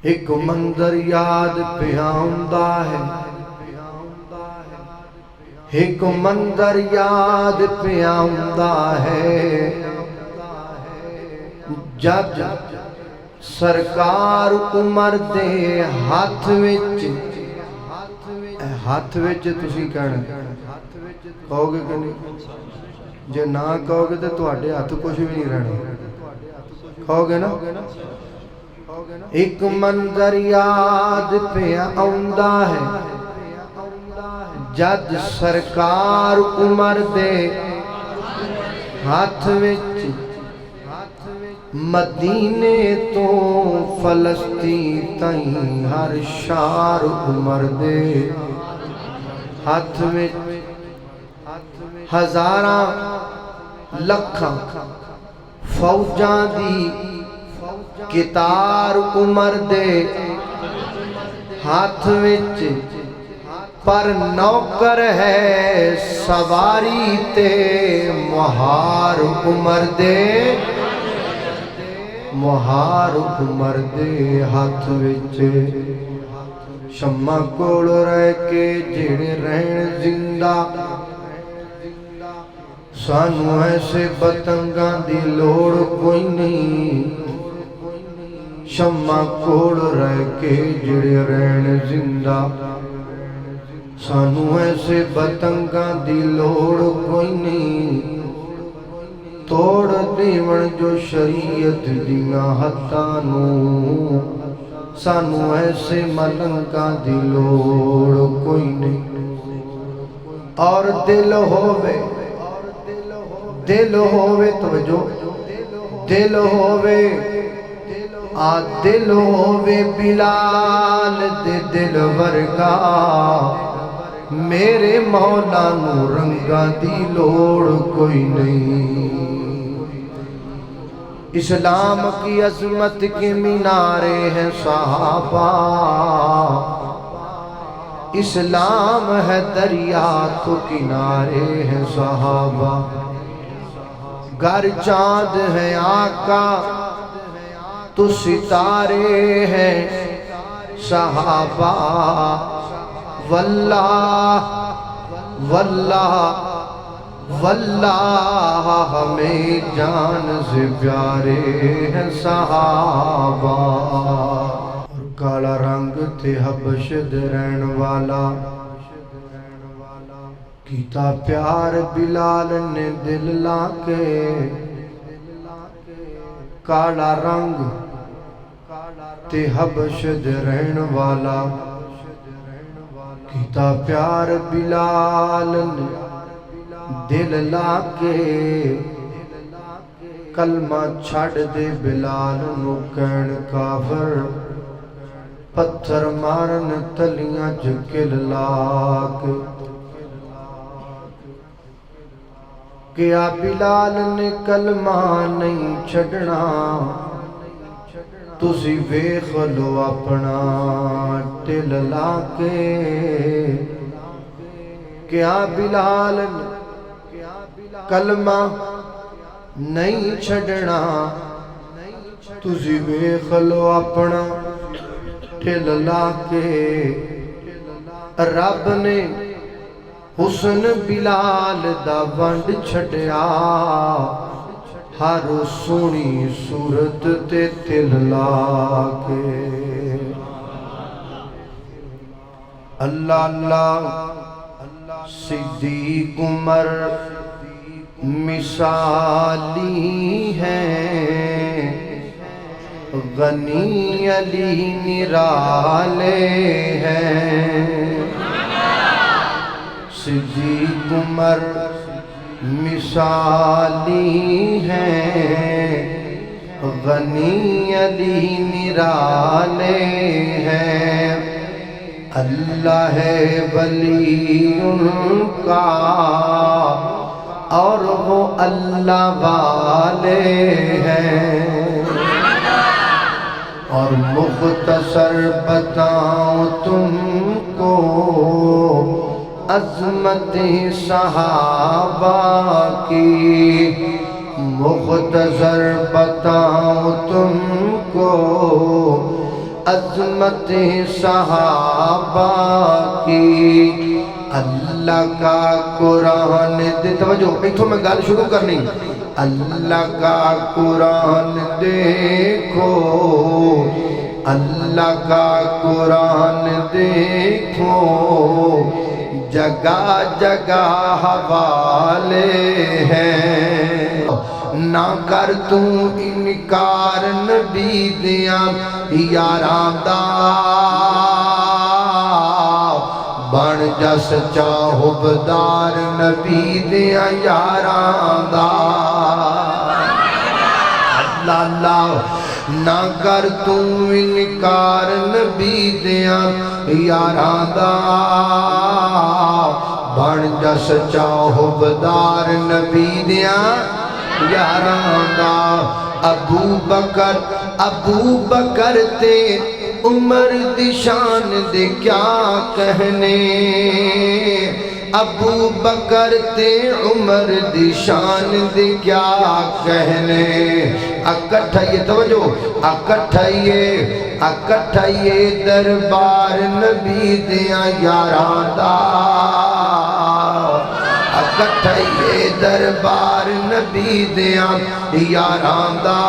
ایک منظر یاد پہ آਉਂਦਾ ہے، ایک منظر یاد پہ آਉਂਦਾ ہے، جد سرکار عمر دے ہاتھ وچ تسی کہنا کہو گے کہ نہیں؟ جے نہ کہو گے تو تواڈے ہاتھ کچھ بھی نہیں رہنا، کہو گے نا؟ ایک منظر یاد پہ آਉਂਦਾ ہے، جد سرکار عمر دے ہاتھ وچ مدینے تو فلسطین تائیں ہر شار عمر دے ہاتھ وچ ہزاراں لکھاں فوجاں دی کتار عمر دے ہاتھ وچ، پر نوکر ہے سواری تے مہار عمر دے، مہار عمر دے ہاتھ وچ۔ شمع کول رہ کے جڑے رہن زندہ، سانو ایسے پتنگاں دی لوڑ کوئی نہیں، شمع کول رہ کے جڑے رہن زندہ، سانو ایسے پتنگاں دی لوڑ کوئی نہیں، توڑ دیون جو شریعت دیاں حداں نوں، سانو ایسے ملنگاں دی لوڑ کوئی نہیں۔ اور دل ہووے توجہ، دل ہووے دل ہووے بلال دے دل ورگا، میرے مولا نو رنگاں دی لوڑ کوئی نہیں۔ اسلام کی عظمت کے مینارے ہیں صحابہ، اسلام ہے دریا تو کنارے ہیں صحابہ، گر چاند ہے آقا تو ستارے ہیں صحابہ، واللہ واللہ واللہ ہمیں جان سے پیارے ہیں صحابہ۔ اور کالا رنگ تھے حبش رہن والا، کیتا پیار بلال نے دل لا کے، کالا رنگ تے حبش رہن والا، کیتا پیار بلال نے دل لا کے، کلمہ چھڑ دے بلال نو کہن کافر، پتھر مارن تلیاں جکل لاک، کیا بلال نے کلمہ نہیں چھڑنا، تسی ویکھ لو اپنا دل لا کے، کیا بلال نے کلمہ نہیں چھڑنا، تسی ویکھ لو اپنا دل لا کے۔ رب نے حسن بلال دا ونڈ چھڑیا، ہر سونی صورت تے دل لا کے۔ اللہ اللہ صدیق عمر مثالی ہیں، غنی علی نرالے ہیں، صدیق عمر مثالی ہیں، غنی علی نرالے ہیں، اللہ ہے ولی ان کا اور وہ اللہ والے ہیں۔ اور مختصر بتاؤں تم کو عظمت صحابہ کی، مختصر بتاؤں تم کو عظمت صحابہ کی اللہ کا قرآن دے توجہ ایتھوں میں گل شروع کرنی اللہ کا قرآن دیکھو اللہ کا قرآن دیکھو جگہ جگہ حوالے ہیں نہ کر تو انکار نبی دیاں یاراں دا بن جا سچا حبدار نبی دیاں یاراں دا اللہ اللہ نہ کر تو انکار نبی دیاں یاراں دا بن جا سچا حبدار نبی دیاں یاراں دا ابو بکر تے عمر دی شان دے کیا کہنے ابو بکر تے عمر دی شان دے کیا کہنے اکٹھائیے توجہ اکٹھائیے دربار نبی دیاں یاراں دا اکٹھائیے دربار نبی دیاں یاراں دا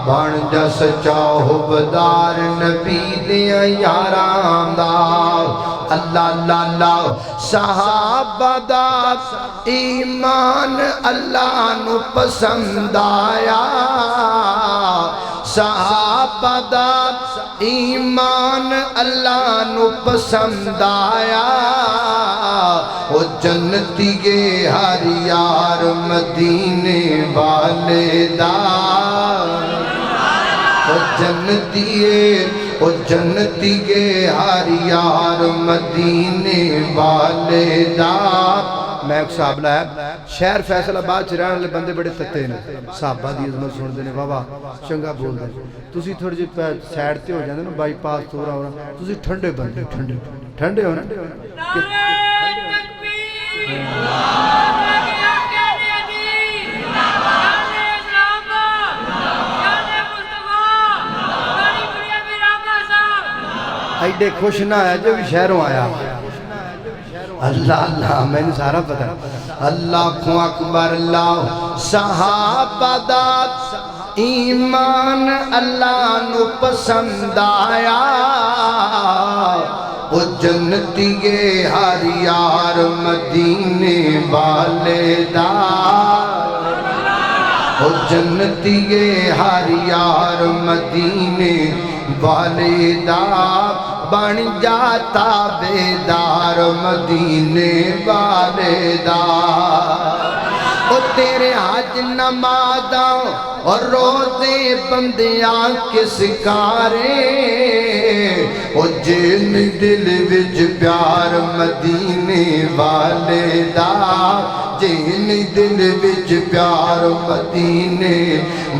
بن جا سچا حبدار نبی دیاں یاراں دا اللہ اللہ اللہ صحابہ دا ایمان اللہ نو پسند آیا صحابہ دا ایمان اللہ نو پسند آیا او جنتی کے ہر یار مدینے والے دا او جنتی کے ہر یار مدینے والے دا میں ایک صاحب لایا شہر فیصل آباد چ رہن والے بندے بڑے تتے نے صحابہ دی عظمت سنتے ہیں واہ واہ چنگا بول رہے تسی تھوڑی جی سائڈ تے ہو جاندے نا بائی پاس تو رہا ہونا تسی ٹھنڈے بندے ٹھنڈے ہو نا ایڈے خوش نہ آیا جو بھی شہروں آیا اللہ اللہ میں نے سارا پتا اللہ اکبر اللہ صحابہ دا ایمان اللہ نو پسند آیا وہ جنتی کے ہر یار مدینے والے دا وہ جنتی کے ہر یار مدینے والے دا بن جاتا بیدار مدینے والے دا او تیرے حج نمازاں اور روزے بندیاں کس کارے او جن دل وچ پیار مدینے والے دا جن دل وچ پیار مدینے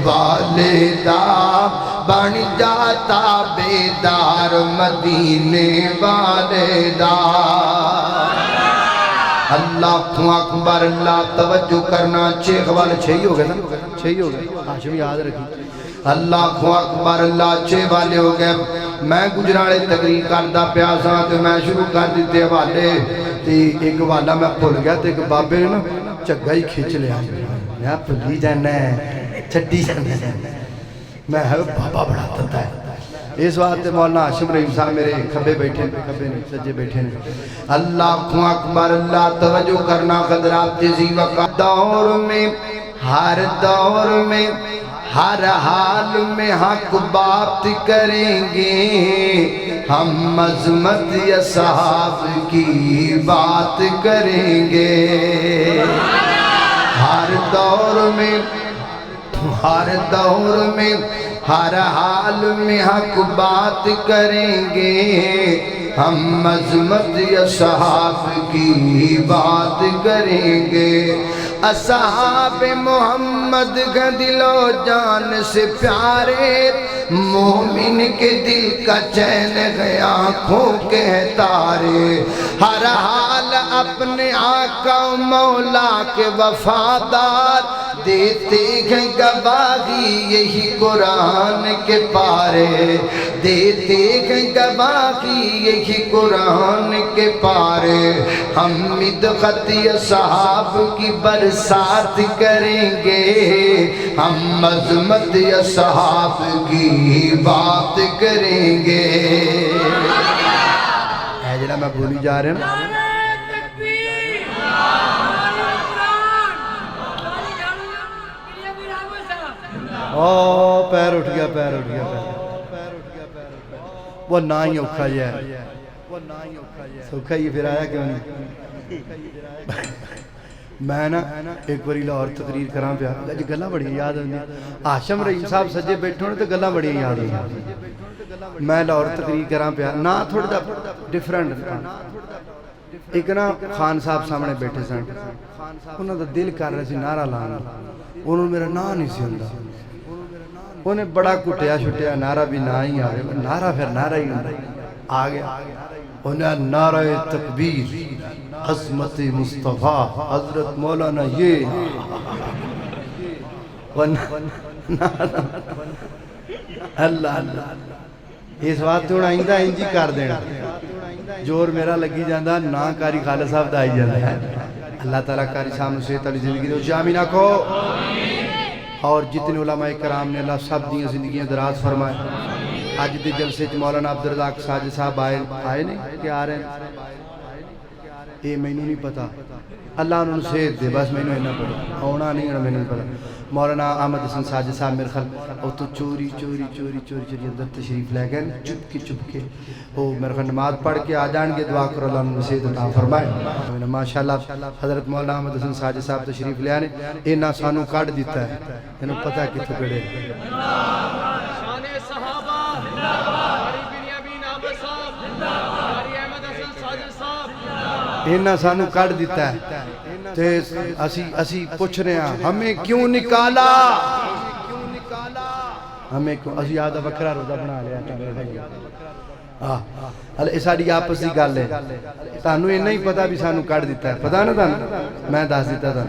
والے دا بن جاتا بیدار مدینے والے دا اللہ اکبر اللہ توجہ کرنا چھ والے چھ ہو گئے نا چھ ہی ہو گئے ہاشم یاد رکھی اللہ اکبر اللہ چھ والے ہو گئے میں گجرالے تقریر کردا پیا ساں تے میں شروع کر دتے حوالے تے ایک حوالہ میں بھول گیا تے ایک بابے نے نا چگا ہی کھچ لیا میں بھلی جانا ہے چھڈی جانا میں ہے بابا بڑا تتا ہے اس واسطے مولانا ہاشم رحیم صاحب میرے کھبے بیٹھے کھبے نہیں سجے بیٹھے ہیں اللہ اکبر اللہ توجہ کرنا قدرات جزی وقت دور میں ہر دور میں ہر حال میں حق بات کریں گے ہم عظمت اصحاب کی بات کریں گے ہر دور میں ہر حال میں حق بات کریں گے ہم عظمت اصحاب کی بات کریں گے اصحاب محمد کا دل و جان سے پیارے مومن کے دل کا چین گیا آنکھوں کے تارے ہر حال اپنے آقا و مولا کے وفادار دیتے ہیں گواہی یہی قرآن کے پارے دیتے ہیں گواہی یہی قرآن کے پارے ہم مدحت اصحاب کی برسات کریں گے ہم عظمت اصحاب کی بات کریں گے ہے جنہا میں بھولی جا رہے ہیں پیر اٹھ گیا پیر اٹھ گیا وہ نہ ہی اوکھا جائے سوکھا ہی پھر آیا کیوں نہیں میں نا ایک باری لاہور تقریر کراں پیا جی گلاں بڑی یاد ہوندی ہاشم رحیم صاحب سجے بیٹھے ہونے تو گلاں بڑی یاد ہوندی میں لاہور تقریر کراں پیا نا تھوڑا دا ڈیفرنٹ ایک نا خان صاحب سامنے بیٹھے سن انہوں دا دل کر رہے سی نعرہ لانا انہوں میرا نا نہیں سی ہوندا انہیں بڑا کٹیا چھٹیا نعرہ بھی نہ ہی آگے نعرہ پھر نعرہ ہی آگے انہیں نعرہ تکبیر عظمت مصطفیٰ حضرت مولانا یہ اللہ اللہ اس بات تو آئندہ انجی کر دینا جور میرا لگی جاندہ نا کاری خالد صاحب دائی جاندہ ہے اللہ تعالیٰ کاری سامنے سے تعالی زندگی دو جامعہ نہ کو اور جتنے علماء کرام نے اللہ سب دیاں زندگیاں دراز فرمائے آج دے جلسے مولانا عبدالرزاق ساجد صاحب آئے نہیں کہ آ رہے ہیں یہ میں نہیں پتا اللہ انہوں نے صحت دے بس میں نے پڑھا ہونا نہیں میں نہیں پڑھا مولانا احمد حسن ساجد صاحب میرے خیال اور تو چوری چوری چوری چوری چوری اندر تشریف لے گئے چپ کے وہ میرے خیال نماز پڑھ کے آ جان گے دعا کرو اللہ انہوں صحت عطا فرمائے ماشاءاللہ حضرت مولانا احمد حسن ساجد صاحب تشریف لے آنے انہاں سانوں کاٹ دیتا ہے انہوں پتہ کتوں کڑے شان صحابہ ہری بنیامین احمد صاحب ہری احمد حسن ساجد صاحب انہاں سانوں کاٹ دیتا ہے اسی پوچھ رہے ہیں ہمیں کیوں نکالا ہمیں کیوں اسی آدھا وکرہ روزہ بنا لیا اللہ ساڑی آپس دی گال ہے تانوں یہ نہیں پتا بھی سانوں کاٹ دیتا ہے پتا نا تانوں میں داس دیتا تھا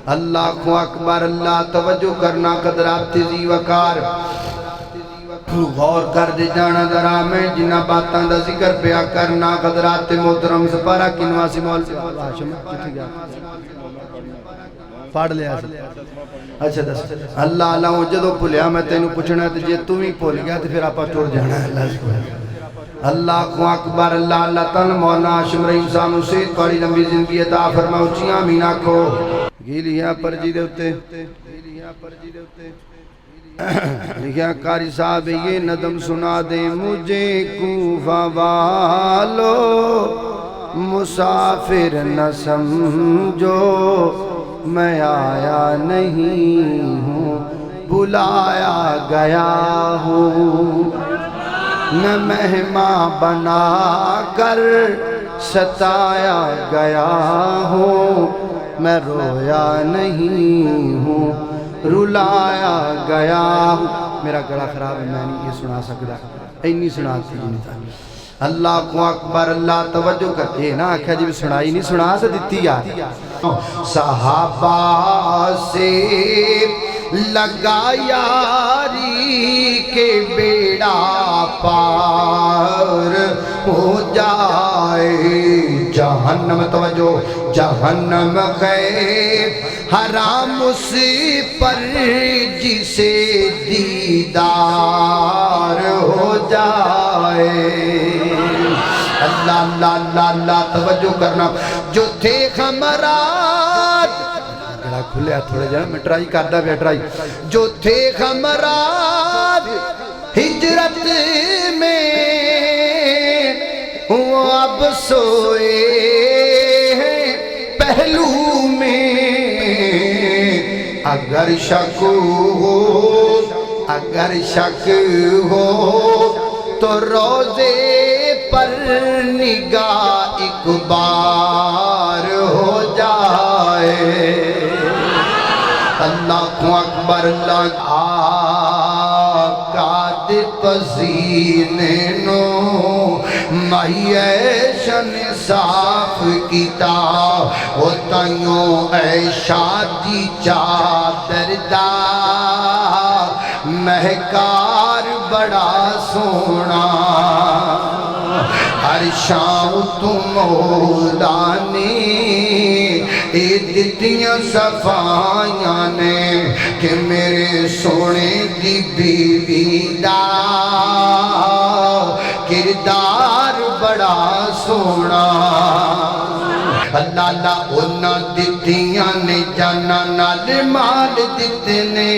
اللہ اکبر اللہ توجہ کرنا قدرات تیزی وقار غور کر دے جانا ذرا میں جنہ باتاں دا ذکر پیا کرنا قدرات محترم سپارہ کنواسی مول سے ہاشم کتھے گیا پڑھ لیا اچھا دس اللہ اللہ جدو بھولیا میں تینوں پوچھنا ہے جے تو ہی بھول گیا تو پھر آپا ٹر جانا ہے اللہ اکبر اللہ اللہ تعالی مولانا ہاشم رحیم صاحب سے بڑی لمبی زندگی عطا فرما اونچی آمین آکھو گیلیاں پرجی دے اوتے لکھیا قاری صاحب یہ ندم سنا دے مجھے کوفہ والو مسافر نہ سمجھو میں آیا نہیں ہوں بلایا گیا ہوں میں مہمان بنا کر ستایا گیا ہوں میں رویا نہیں ہوں رلایا گیا ہوں میرا گڑا خراب ہے میں نہیں یہ سنا سکتا اینی سناتی جی نہیں اللہ کو اکبر اللہ توجہ کرتے نا آکھا جی سنائی نہیں سنا سے دیتی یار صحابہ سے لگا یاری کے بیڑا پار ہو جائے جہنم توجہ جہنم غیب حرام اس پر جسے دیدار ہو جائے اللہ اللہ اللہ اللہ توجہ کرنا جو تھے خمرات گڑا کھلیا تھوڑے جانا میں ٹرائی کردہ پہ ٹرائی جو تھے خمرات ہجرت میں وہ اب سوئے ہیں پہلو میں اگر شک ہو تو روزے پر نگاہ ایک بار ہو جائے اللہ اکبر اللہ آقا دل پسینے نو مہیشن صاف کیتا او تائیوں اے شادی چادر دا مہکار بڑا سونا ہر شام تو مولا نے اے دتیاں صفائیاں نے کہ میرے سونے دی بیوی دا کردار بڑا سونا اللہ اللہ انہاں دتیاں نے جانا نال مال دیتے نے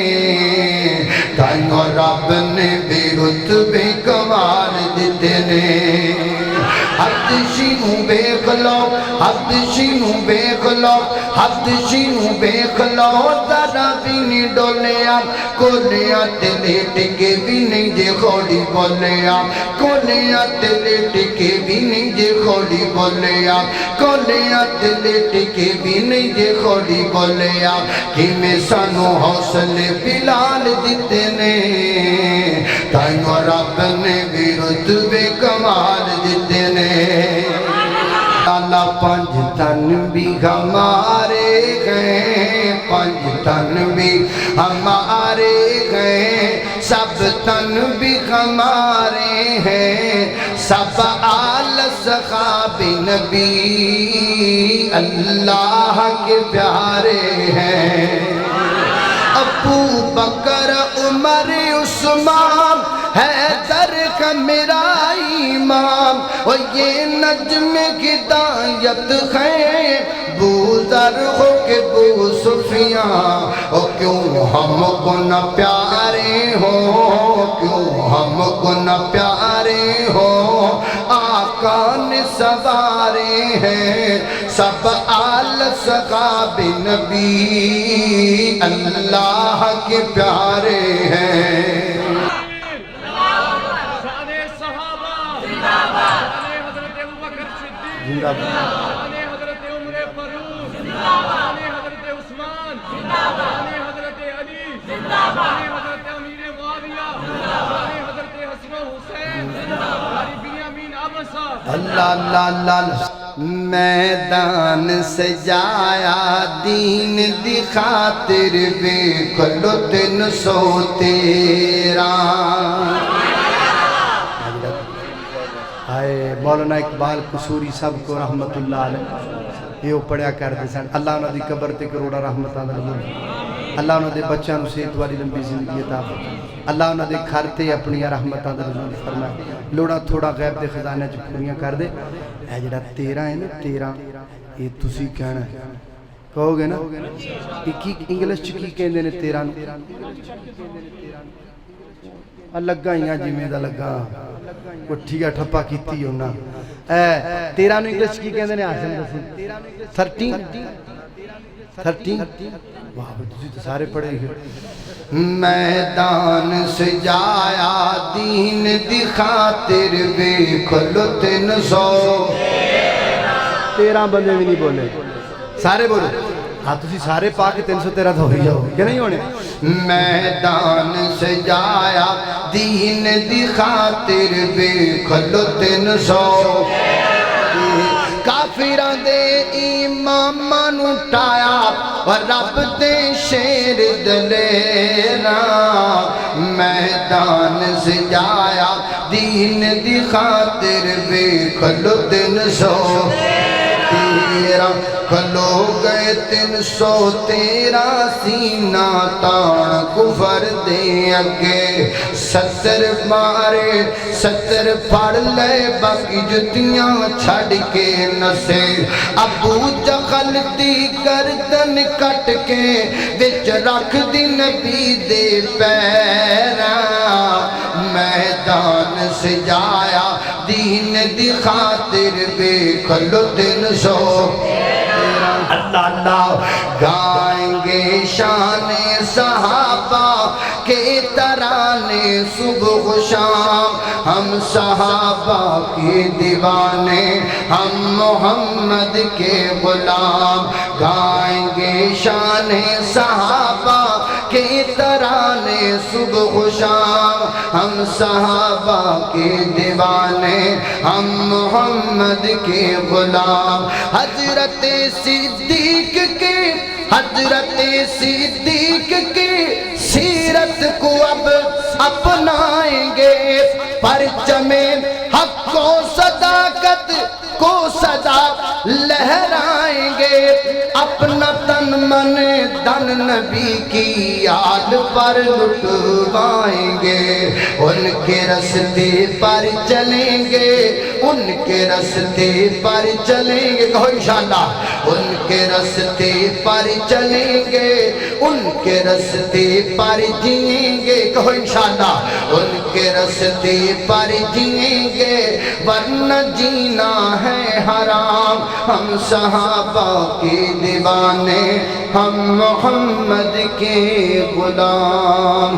تائیوں رب نے بے رتبے کمال دیتے نے حدشی نو بیخ لو حدشی نو بیخ لو حدشی نو بیخ لو ذرا بھی نہیں ڈولیا کولیا تے لیٹ کے بھی نہیں جے خوڑی بولیا کولیا تے لیٹ کے بھی نہیں جے خوڑی بولیا کولیا تے لیٹ کے بھی نہیں جے خوڑی بولیا کہ میں سانو حوصلے بلال دیتے نے تائیوں رب نے بھی رتبے کمال دیتے نے اللہ پنج تن بھی ہمارے گئے پنج تن بھی ہمارے گئے سب تن بھی ہمارے ہیں سب آل صحاب نبی اللہ کے پیارے ہیں ابو بکر عمر عثمان حیدر کا میرا امام اور یہ نجم ہدایت ہے بو ذر ہو کے بو سفیان اور کیوں ہم کو نہ پیارے ہو کیوں ہم کو نہ پیارے ہو آقا نے سوارے ہیں سب آل صحاب نبی اللہ کے پیارے ہیں حضرت عمر فاروق حضرت عثمان حضرت علی حضرت امیر معاویہ حضرت حسن و حسین بنیامین عباسہ اللہ اللہ اللہ میدان سجایا دین دی خاطر بے کلو 313 آئے مولانا اقبال قصوری سب کو رحمت اللہ علیہ یہ پڑھیا کر دے سن اللہ انہوں دی قبر تے کروڑا رحمت اللہ اللہ انہوں دے بچوں صحت والی لمبی زندگی عطا فرمائے اللہ انہوں دے گھر تے اپنی رحمت اللہ فرمائے لوڑا تھوڑا غیب دے خزانے چ پوریاں کر دے اے جڑا 13 ہے نا 13 یہ تسی کہنا ہے کہو گے نا انگلش چ کی کہندے نے 13 نو لگا ہی جی میں دا لگا کٹھیا ٹھپا کیتی ہونا 13 نو انگلش کی کہندے نے حاصل دسی 13 واہ تسی تو سارے پڑھے گئے میدان سجایا دین دی خاطر بے کھلو 313 بندے بھی نہیں بولے سارے بولے ہاں تسی سارے پا کے 313 تو ہوئی جاؤ کہ نہیں ہونے میدان سجایا دین دی خاطر بے کھلو 300 کافران دے امامان اٹھایا اور رب دے شیر دلیرا میدان سجایا دین دی خاطر بے کھلو 313 کھلو گئے 313 سینہ تان کفر دے اگے 70 مارے 70 پھڑ لے باقی جتیاں چھڑ کے نسے ابو جہل دی گردن کٹ کے وچ رکھ دی نبی دے پیراں میدان سجایا دین دی خاطر بے کھلو 300 اللہ اللہ گائیں گے شان صحابہ کے ترانے صبح و شام ہم صحابہ کے دیوانے ہم محمد کے غلام گائیں گے شان صحابہ کے ترانے صبح و شام، ہم صحابہ کے دیوانے، ہم محمد کے غلام۔ حضرت صدیق کی سیرت کو اب اپنائیں گے، پرچم حق و صداقت کو صدا لہرائیں گے، اپنا تن من دن نبی کی یاد پر لٹوائیں گے، ان کے راستے پر چلیں گے، ان کے راستے پر چلیں گے، کہو انشاءاللہ، ان کے راستے پر چلیں گے، ان کے راستے پر جئیں گے، کہو انشاءاللہ، ان کے راستے پر جئیں گے، ورنہ جینا ہے حرام۔ ہم صحابہ کے دیوانے، ہم محمد کے غلام۔